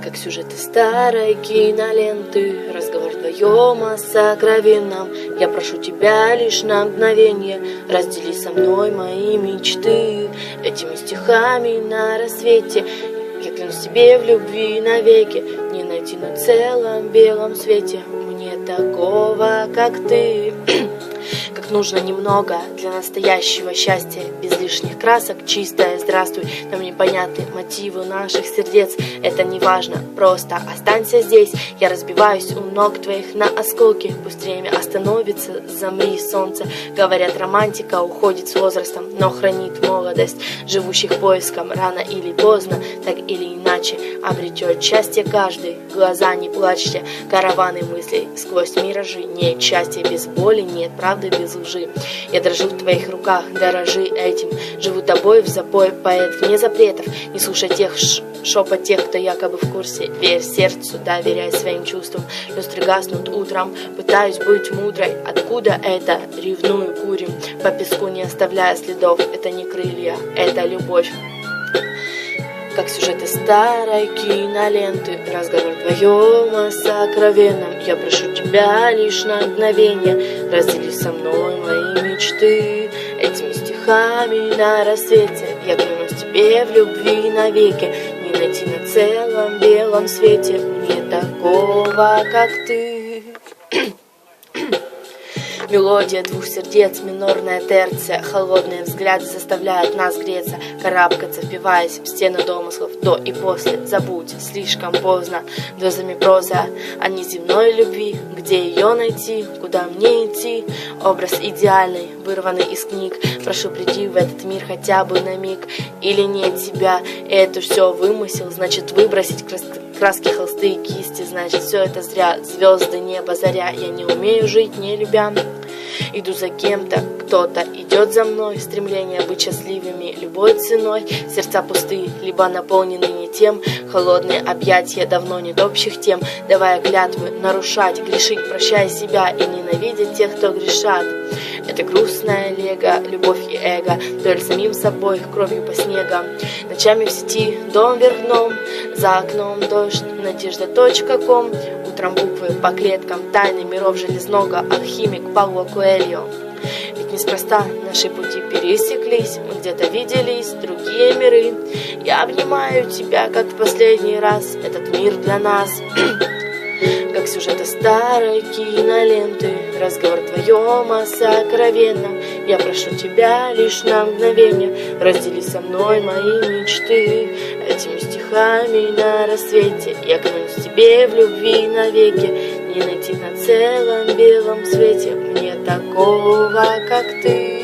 Как сюжеты старой киноленты, разговор вдвоем о сокровенном. Я прошу тебя лишь на мгновение, раздели со мной мои мечты. Этими стихами на рассвете я клянусь тебе в любви навеки, не найти на целом белом свете мне такого, как ты. Как нужно немного для настоящего счастья, без лишних красок, чистое здравствуй. Нам непонятны мотивы наших сердец, это не важно, просто останься здесь. Я разбиваюсь у ног твоих на осколки, пусть время остановится, замри, солнце. Говорят, романтика уходит с возрастом, но хранит молодость живущих поиском. Рано или поздно, так или иначе, обретет счастье каждый. Глаза не плачьте, караваны мыслей сквозь миражи. Нет счастья без боли, нет правды без лжи. Я дрожу в твоих руках, дорожи этим. Живу тобой в запой, поэт вне запретов. Не слушай тех шепот тех, кто якобы в курсе. Верь сердцу, доверяй своим чувствам. Люстры гаснут утром, пытаюсь быть мудрой. Откуда это? Ревную, курим по песку, не оставляя следов. Это не крылья, это любовь. Как сюжеты старой киноленты, разговор вдвоем о сокровенном. Я прошу тебя лишь на мгновение, раздели со мной мои мечты. Этими стихами на рассвете я клянусь тебе в любви навеки, не найти на целом белом свете мне такого, как ты. Мелодия двух сердец, минорная терция. Холодные взгляды заставляют нас греться, карабкаться, впиваясь в стену домыслов. До и после, забудь, слишком поздно. Дозами проза о неземной любви. Где ее найти, куда мне идти? Образ идеальный, вырванный из книг. Прошу, приди в этот мир хотя бы на миг. Или нет тебя, это все вымысел. Значит, выбросить краски, холсты и кисти. Значит, все это зря. Звезды, небо, заря. Я не умею жить, не любя. Иду за кем-то, кто-то идет за мной. Стремление быть счастливыми любой ценой. Сердца пустые, либо наполнены не тем. Холодные объятия давно нет общих тем. Давая клятвы нарушать, грешить, прощая себя и ненавидеть тех, кто грешат. Это грустная лего, любовь и эго. Дуэль самим собой, кровью по снегам. Ночами в сети, дом вверх дном. За окном дождь, надежда.ком. Утром буквы по клеткам, тайны миров железного. Алхимик Пауло Коэльо. Ведь неспроста наши пути пересеклись. Мы где-то виделись, другие миры. Я обнимаю тебя, как в последний раз. Этот мир для нас. Как сюжеты старой киноленты, разговор вдвоем о сокровенном. Я прошу тебя лишь на мгновение, раздели со мной мои мечты. Этими стихами на рассвете я клянусь тебе в любви навеки, не найти на целом белом свете мне такого, как ты.